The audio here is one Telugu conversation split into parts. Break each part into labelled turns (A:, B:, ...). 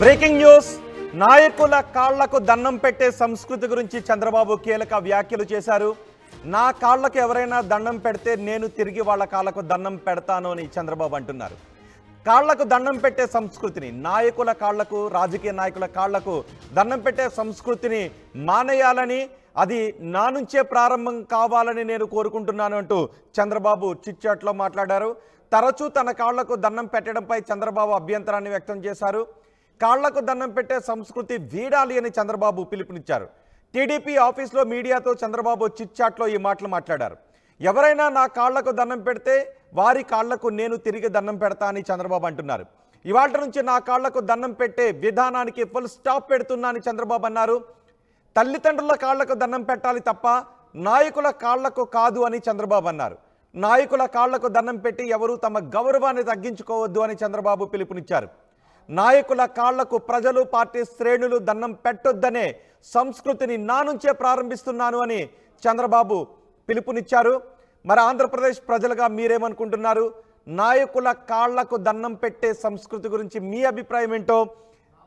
A: Breaking news. నాయకుల కాళ్లకు దండం పెట్టే సంస్కృతి గురించి చంద్రబాబు కీలక వ్యాఖ్యలు చేశారు. నా కాళ్లకు ఎవరైనా దండం పెడితే నేను తిరిగి వాళ్ళ కాళ్లకు దండం పెడతాను అని చంద్రబాబు అంటున్నారు. కాళ్లకు దండం పెట్టే సంస్కృతిని, నాయకుల కాళ్లకు, రాజకీయ నాయకుల కాళ్లకు దండం పెట్టే సంస్కృతిని మానేయాలని, అది నా నుంచే ప్రారంభం కావాలని నేను కోరుకుంటున్నాను అంటూ చంద్రబాబు చిట్ చాట్లో మాట్లాడారు. తరచూ తన కాళ్లకు దండం పెట్టడంపై చంద్రబాబు అభ్యంతరాన్ని వ్యక్తం చేశారు. కాళ్లకు దండం పెట్టే సంస్కృతి వీడాలి అని చంద్రబాబు పిలుపునిచ్చారు. టీడీపీ ఆఫీస్లో మీడియాతో చంద్రబాబు చిట్ చాట్లో ఈ మాటలు మాట్లాడారు. ఎవరైనా నా కాళ్లకు దండం పెడితే వారి కాళ్లకు నేను తిరిగి దండం పెడతా అని చంద్రబాబు అంటున్నారు. ఇవాళ నుంచి నా కాళ్లకు దండం పెట్టే విధానానికి ఫుల్ స్టాప్ పెడుతున్నా అని చంద్రబాబు అన్నారు. తల్లిదండ్రుల కాళ్లకు దండం పెట్టాలి తప్ప నాయకుల కాళ్లకు కాదు అని చంద్రబాబు అన్నారు. నాయకుల కాళ్లకు దండం పెట్టి ఎవరూ తమ గౌరవాన్ని తగ్గించుకోవద్దు అని చంద్రబాబు పిలుపునిచ్చారు. నాయకుల కాళ్లకు ప్రజలు, పార్టీ శ్రేణులు దండం పెట్టొద్దనే సంస్కృతిని నా నుంచే ప్రారంభిస్తున్నాను అని చంద్రబాబు పిలుపునిచ్చారు. మరి ఆంధ్రప్రదేశ్ ప్రజలుగా మీరేమనుకుంటున్నారు? నాయకుల కాళ్లకు దండం పెట్టే సంస్కృతి గురించి మీ అభిప్రాయం ఏంటో,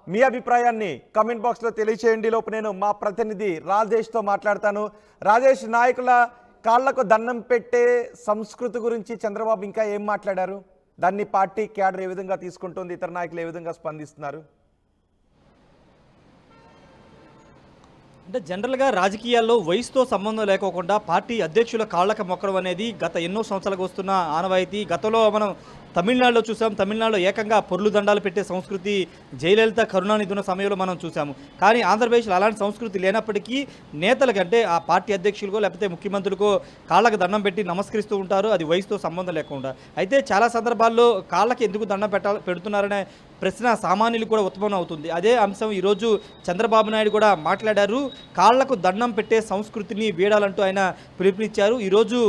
A: మీ అభిప్రాయాన్ని కామెంట్ బాక్స్లో తెలియచేయండి. లోపు నేను మా ప్రతినిధి రాజేష్తో మాట్లాడతాను. రాజేష్, నాయకుల కాళ్లకు దండం పెట్టే సంస్కృతి గురించి చంద్రబాబు ఇంకా ఏం మాట్లాడారు? దాన్ని పార్టీ క్యాడర్ ఏ విధంగా తీసుకుంటుంది? ఇతర నాయకులు ఏ విధంగా స్పందిస్తున్నారు?
B: అంటే జనరల్గా రాజకీయాల్లో వయసుతో సంబంధం లేకోకుండా పార్టీ అధ్యక్షుల కాళ్ళకు మొక్కడం అనేది గత ఎన్నో సంవత్సరాలకు వస్తున్న ఆనవాయితీ. గతంలో మనం తమిళనాడులో చూసాం. తమిళనాడులో ఏకంగా పొర్లు దండాలు పెట్టే సంస్కృతి జయలలిత, కరుణానిధి ఉన్న సమయంలో మనం చూసాము. కానీ ఆంధ్రప్రదేశ్లో అలాంటి సంస్కృతి లేనప్పటికీ నేతలకంటే ఆ పార్టీ అధ్యక్షులకో లేకపోతే ముఖ్యమంత్రులకో కాళ్ళకు దండం పెట్టి నమస్కరిస్తూ ఉంటారు, అది వయసుతో సంబంధం లేకుండా. అయితే చాలా సందర్భాల్లో కాళ్ళకి ఎందుకు దండం పెడుతున్నారనే ప్రశ్న సామాన్యులు కూడా ఉత్పన్నం అవుతుంది. అదే అంశం ఈరోజు చంద్రబాబు నాయుడు కూడా మాట్లాడారు. కాళ్లకు దండం పెట్టే సంస్కృతిని వీడాలంటూ ఆయన పిలుపునిచ్చారు. ఈరోజు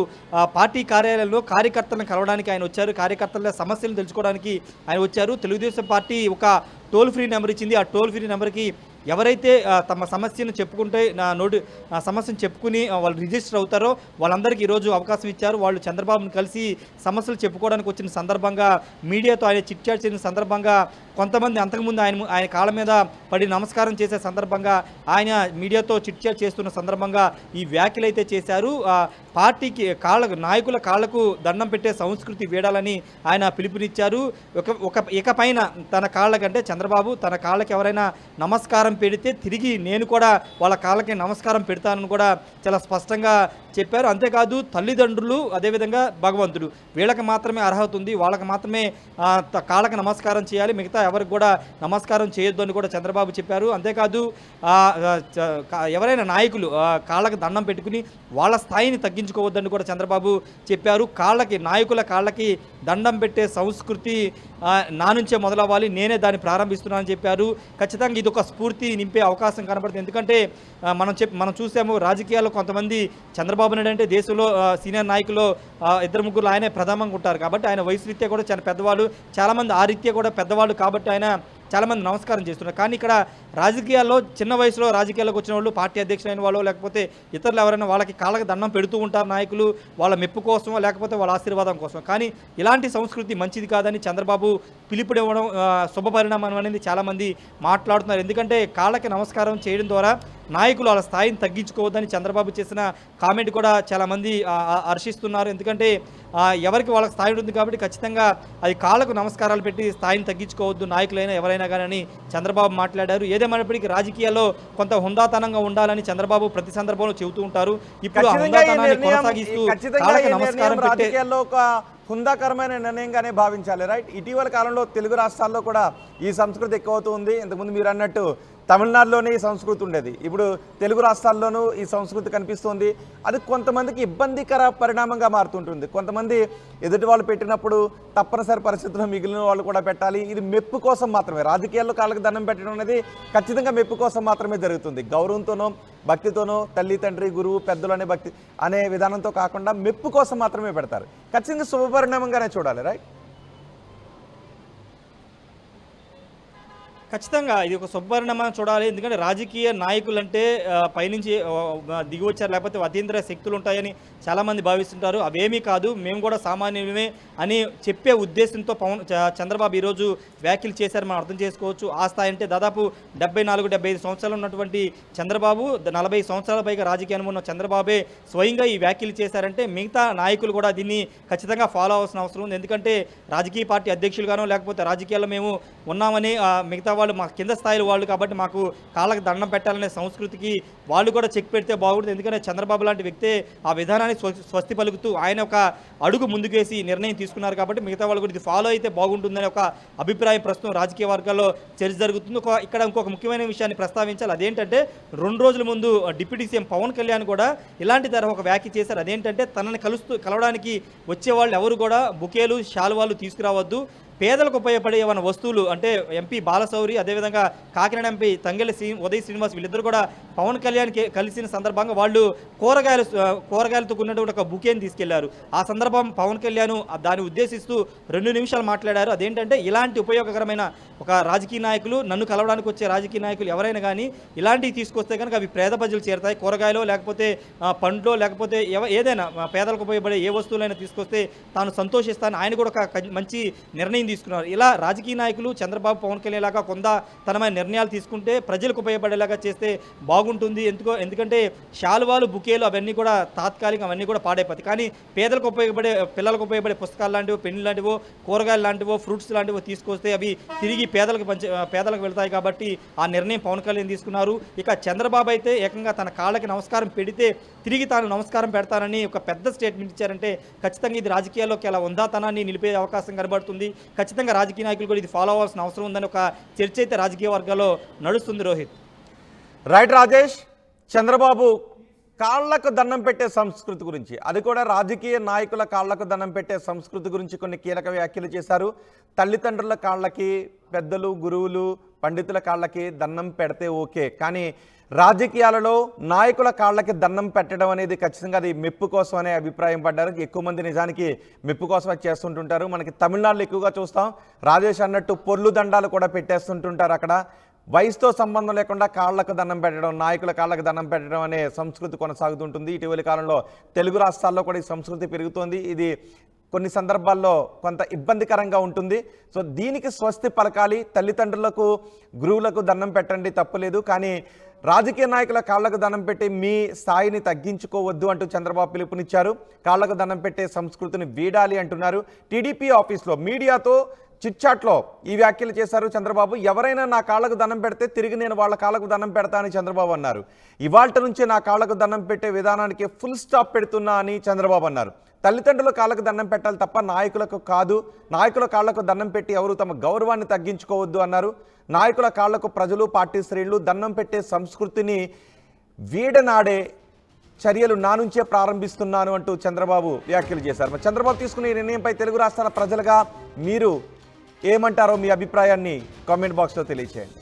B: పార్టీ కార్యాలయంలో కార్యకర్తలను కలవడానికి ఆయన వచ్చారు. కార్యకర్తల సమస్యలను తెలుసుకోవడానికి ఆయన వచ్చారు. తెలుగుదేశం పార్టీ ఒక టోల్ ఫ్రీ నెంబర్ ఇచ్చింది. ఆ టోల్ ఫ్రీ నెంబర్కి ఎవరైతే తమ సమస్యను చెప్పుకుంటే సమస్యను చెప్పుకుని వాళ్ళు రిజిస్టర్ అవుతారో వాళ్ళందరికీ ఈరోజు అవకాశం ఇచ్చారు. వాళ్ళు చంద్రబాబును కలిసి సమస్యలు చెప్పుకోవడానికి వచ్చిన సందర్భంగా, మీడియాతో ఆయన చిట్ చాట్ చేసిన సందర్భంగా, కొంతమంది అంతకుముందు ఆయన కాళ్ళ మీద పడి నమస్కారం చేసే సందర్భంగా, ఆయన మీడియాతో చిట్ చాట్ చేస్తున్న సందర్భంగా ఈ వ్యాఖ్యలు అయితే చేశారు. పార్టీకి నాయకుల కాళ్లకు దండం పెట్టే సంస్కృతి వీడాలని ఆయన పిలుపునిచ్చారు. ఇకపైన తన కాళ్ళకంటే చంద్రబాబు తన కాళ్ళకి ఎవరైనా నమస్కారం పెడితే తిరిగి నేను కూడా వాళ్ళ కాళ్ళకి నమస్కారం పెడతానని కూడా చాలా స్పష్టంగా చెప్పారు. అంతేకాదు తల్లిదండ్రులు, అదేవిధంగా భగవంతుడు, వీళ్ళకి మాత్రమే అర్హత ఉంది, వాళ్ళకి మాత్రమే కాళ్ళకి నమస్కారం చేయాలి, మిగతా ఎవరికి కూడా నమస్కారం చేయొద్దు అని కూడా చంద్రబాబు చెప్పారు. అంతేకాదు ఎవరైనా నాయకులు కాళ్ళకి దండం పెట్టుకుని వాళ్ళ స్థాయిని తగ్గించుకోవద్దని కూడా చంద్రబాబు చెప్పారు. నాయకుల కాళ్ళకి దండం పెట్టే సంస్కృతి నా నుంచే మొదలవ్వాలి, నేనే దాన్ని ప్రారంభిస్తున్నానని చెప్పారు. ఖచ్చితంగా ఇది ఒక స్ఫూర్తి నింపే అవకాశం కనబడుతుంది. ఎందుకంటే మనం చూసాము రాజకీయాల్లో కొంతమంది చంద్రబాబు నాయుడు అంటే దేశంలో సీనియర్ నాయకులు ఇద్దరు ముగ్గురు ఆయనే ప్రథమంగా ఉంటారు. కాబట్టి ఆయన వయసు రీత్యా కూడా చాలా పెద్దవాళ్ళు, చాలామంది ఆ రీత్యా కూడా పెద్దవాళ్ళు కాబట్టి ఆయన చాలామంది నమస్కారం చేస్తున్నారు. కానీ ఇక్కడ రాజకీయాల్లో చిన్న వయసులో రాజకీయాల్లోకి వచ్చిన వాళ్ళు, పార్టీ అధ్యక్షులైన వాళ్ళు, లేకపోతే ఇతరులు ఎవరైనా వాళ్ళకి కాళ్ళకి దండం పెడుతూ ఉంటారు నాయకులు, వాళ్ళ మెప్పు కోసమో లేకపోతే వాళ్ళ ఆశీర్వాదం కోసం. కానీ ఇలాంటి సంస్కృతి మంచిది కాదని చంద్రబాబు పిలుపునివ్వడం శుభపరిణామం అనేది చాలామంది మాట్లాడుతున్నారు. ఎందుకంటే కాళ్ళకి నమస్కారం చేయడం ద్వారా నాయకులు వాళ్ళ స్థాయిని తగ్గించుకోవద్దని చంద్రబాబు చేసిన కామెంట్ కూడా చాలామంది హర్షిస్తున్నారు. ఎందుకంటే ఎవరికి వాళ్ళకి స్థాయి ఉంటుంది కాబట్టి ఖచ్చితంగా అది కాళ్ళకు నమస్కారాలు పెట్టి స్థాయిని తగ్గించుకోవద్దు నాయకులైనా ఎవరైనా కానీ చంద్రబాబు మాట్లాడారు. ఏదేమైనప్పటికీ రాజకీయాల్లో కొంత హుందాతనంగా ఉండాలని చంద్రబాబు ప్రతి సందర్భంలో చెబుతూ ఉంటారు. ఇప్పుడు హుందాతనాన్ని కొనసాగిస్తూ కాళ్ళకి నమస్కారం పెట్టే
A: హుందాకరమైన నిర్ణయంగానే భావించాలి, రైట్? ఇటీవల కాలంలో తెలుగు రాష్ట్రాల్లో కూడా ఈ సంస్కృతి ఎక్కువవుతూ ఉంది. ఇంతకుముందు మీరు అన్నట్టు తమిళనాడులోనే ఈ సంస్కృతి ఉండేది, ఇప్పుడు తెలుగు రాష్ట్రాల్లోనూ ఈ సంస్కృతి కనిపిస్తుంది. అది కొంతమందికి ఇబ్బందికర పరిణామంగా మారుతుంటుంది. కొంతమంది ఎదుటి వాళ్ళు పెట్టినప్పుడు తప్పనిసరి పరిస్థితుల్లో మిగిలిన వాళ్ళు కూడా పెట్టాలి. ఇది మెప్పు కోసం మాత్రమే. రాజకీయాల్లో కాళ్ళకి దండం పెట్టడం అనేది ఖచ్చితంగా మెప్పు కోసం మాత్రమే జరుగుతుంది. గౌరవంతోనో, భక్తితోనో, తల్లి, తండ్రి, గురువు, పెద్దలు అనే భక్తి అనే విధానంతో కాకుండా మెప్పు కోసం మాత్రమే పెడతారు. ఖచ్చితంగా శుభపరిణామంగానే చూడాలి, రైట్?
B: ఖచ్చితంగా ఇది ఒక శుభపరిణామం చూడాలి. ఎందుకంటే రాజకీయ నాయకులంటే పైనుంచి దిగి వచ్చారు, లేకపోతే అతీంద్రియ శక్తులు ఉంటాయని చాలామంది భావిస్తుంటారు. అవేమీ కాదు, మేము కూడా సామాన్యులమే అని చెప్పే ఉద్దేశంతో చంద్రబాబు ఈరోజు వ్యాఖ్యలు చేశారు మనం అర్థం చేసుకోవచ్చు. ఆ స్థాయి అంటే దాదాపు 74-75 సంవత్సరాలు ఉన్నటువంటి చంద్రబాబు, 40 సంవత్సరాల పైగా రాజకీయ అనుభవం ఉన్న చంద్రబాబే స్వయంగా ఈ వ్యాఖ్యలు చేశారంటే మిగతా నాయకులు కూడా దీన్ని ఖచ్చితంగా ఫాలో అవ్వాల్సిన అవసరం ఉంది. ఎందుకంటే రాజకీయ పార్టీ అధ్యక్షులుగానో లేకపోతే రాజకీయాల్లో మేము ఉన్నామని మిగతా వాళ్ళు మా కింద స్థాయిలో వాళ్ళు కాబట్టి మాకు కాళ్ళకి దండం పెట్టాలనే సంస్కృతికి వాళ్ళు కూడా చెక్ పెడితే బాగుంటుంది. ఎందుకంటే చంద్రబాబు లాంటి వ్యక్తే ఆ విధానాన్ని స్వస్తి పలుకుతూ ఆయన ఒక అడుగు ముందుకేసి నిర్ణయం తీసుకున్నారు కాబట్టి మిగతా వాళ్ళు కూడా ఇది ఫాలో అయితే బాగుంటుందనే ఒక అభిప్రాయం ప్రస్తుతం రాజకీయ వర్గాల్లో చర్చ జరుగుతుంది. ఇక్కడ ఇంకొక ముఖ్యమైన విషయాన్ని ప్రస్తావించాలి. అదేంటంటే 2 రోజుల ముందు డిప్యూటీ సీఎం పవన్ కళ్యాణ్ కూడా ఇలాంటి తరహా ఒక వ్యాఖ్య చేశారు. అదేంటంటే తనని కలవడానికి వచ్చేవాళ్ళు ఎవరు కూడా బుకేలు శాలువాలు తీసుకురావద్దు, పేదలకు ఉపయోగపడే ఏమైనా వస్తువులు అంటే ఎంపీ బాలశౌరి అదేవిధంగా కాకినాడ ఎంపీ తంగెళ్ళ ఉదయ్ శ్రీనివాస్ వీళ్ళిద్దరు కూడా పవన్ కళ్యాణ్కి కలిసిన సందర్భంగా వాళ్ళు కూరగాయలతో ఉన్నటువంటి ఒక బుకేని తీసుకెళ్లారు. ఆ సందర్భం పవన్ కళ్యాణ్ దాన్ని ఉద్దేశిస్తూ 2 నిమిషాలు మాట్లాడారు. అదేంటంటే ఇలాంటి ఉపయోగకరమైన ఒక రాజకీయ నాయకులు, నన్ను కలవడానికి వచ్చే రాజకీయ నాయకులు ఎవరైనా కానీ ఇలాంటివి తీసుకొస్తే కనుక అవి పేద ప్రజలు చేరుతాయి. కూరగాయలో లేకపోతే పండ్లో లేకపోతే ఏదైనా పేదలకు ఉపయోగపడే ఏ వస్తువులైనా తీసుకొస్తే తాను సంతోషిస్తాను. ఆయన కూడా ఒక మంచి నిర్ణయం తీసుకున్నారు. ఇలా రాజకీయ నాయకులు చంద్రబాబు పవన్ కళ్యాణ్ లాగా కొంత తనమైన నిర్ణయాలు తీసుకుంటే ప్రజలకు ఉపయోగపడేలాగా చేస్తే బాగుంటుంది. ఎందుకంటే శాలువాలు, బుకేలు అవన్నీ కూడా తాత్కాలిక, అవన్నీ కూడా పాడైపోతాయి. కానీ పేదలకు ఉపయోగపడే, పిల్లలకు ఉపయోగపడే పుస్తకాలు లాంటివో, పెన్నులు లాంటివో, కూరగాయలు లాంటివో, ఫ్రూట్స్ లాంటివో తీసుకొస్తే అవి తిరిగి పేదలకు వెళ్తాయి. కాబట్టి ఆ నిర్ణయం పవన్ కళ్యాణ్ తీసుకున్నారు. ఇక చంద్రబాబు అయితే ఏకంగా తన కాళ్ళకి నమస్కారం పెడితే తిరిగి తాను నమస్కారం పెడతానని ఒక పెద్ద స్టేట్మెంట్ ఇచ్చారంటే ఖచ్చితంగా ఇది రాజకీయాల్లోకి అలా ఉందాతనాన్ని నిలిపే అవకాశం కనబడుతుంది. ఖచ్చితంగా రాజకీయ నాయకులు కూడా ఇది ఫాలో అవ్వాల్సిన అవసరం ఉందని ఒక చర్చ అయితే రాజకీయ వర్గాల్లో నడుస్తుంది. రోహిత్.
A: రైట్ రాజేష్, చంద్రబాబు కాళ్లకు దండం పెట్టే సంస్కృతి గురించి, అది కూడా రాజకీయ నాయకుల కాళ్లకు దండం పెట్టే సంస్కృతి గురించి కొన్ని కీలక వ్యాఖ్యలు చేశారు. తల్లిదండ్రుల కాళ్ళకి, పెద్దలు, గురువులు, పండితుల కాళ్ళకి దండం పెడితే ఓకే, కానీ రాజకీయాలలో నాయకుల కాళ్ళకి దండం పెట్టడం అనేది ఖచ్చితంగా అది మెప్పు కోసం అనే అభిప్రాయం పడ్డారు. ఎక్కువ మంది నిజానికి మెప్పు కోసం అది చేస్తుంటుంటారు. మనకి తమిళనాడులో ఎక్కువగా చూస్తాం. రాజేష్ అన్నట్టు పొర్లు దండాలు కూడా పెట్టేస్తుంటుంటారు. అక్కడ వయసుతో సంబంధం లేకుండా కాళ్ళకు దండం పెట్టడం, నాయకుల కాళ్ళకు దండం పెట్టడం అనే సంస్కృతి కొనసాగుతుంటుంది. ఇటీవలి కాలంలో తెలుగు రాష్ట్రాల్లో కూడా ఈ సంస్కృతి పెరుగుతోంది. ఇది కొన్ని సందర్భాల్లో కొంత ఇబ్బందికరంగా ఉంటుంది. సో దీనికి స్వస్తి పలకాలి. తల్లిదండ్రులకు, గురువులకు దండం పెట్టండి, తప్పులేదు. కానీ రాజకీయ నాయకుల కాళ్లకు దండం పెట్టి మీ స్థాయిని తగ్గించుకోవద్దు అంటూ చంద్రబాబు పిలుపునిచ్చారు. కాళ్లకు దండం పెట్టే సంస్కృతిని వీడాలి అంటున్నారు. టీడీపీ ఆఫీస్లో మీడియాతో చిట్చాట్లో ఈ వ్యాఖ్యలు చేశారు చంద్రబాబు. ఎవరైనా నా కాళ్ళకు దండం పెడితే తిరిగి నేను వాళ్ళ కాళ్ళకు దండం పెడతానని చంద్రబాబు అన్నారు. ఇవాల్టి నుంచి నా కాళ్ళకు దండం పెట్టే విధానానికి ఫుల్ స్టాప్ పెడుతున్నా అని చంద్రబాబు అన్నారు. తల్లిదండ్రుల కాళ్ళకు దండం పెట్టాలి తప్ప నాయకులకు కాదు. నాయకుల కాళ్లకు దండం పెట్టి ఎవరు తమ గౌరవాన్ని తగ్గించుకోవద్దు అన్నారు. నాయకుల కాళ్లకు ప్రజలు, పార్టీ శ్రేణులు దండం పెట్టే సంస్కృతిని వీడనాడే చర్యలు నా నుంచే ప్రారంభిస్తున్నాను అంటూ చంద్రబాబు వ్యాఖ్యలు చేశారు. మరి చంద్రబాబు తీసుకున్న ఈ నిర్ణయంపై తెలుగు రాష్ట్రాల ప్రజలుగా మీరు ఏమంటారో మీ అభిప్రాయాన్ని కామెంట్ బాక్స్లో తెలియచేయండి.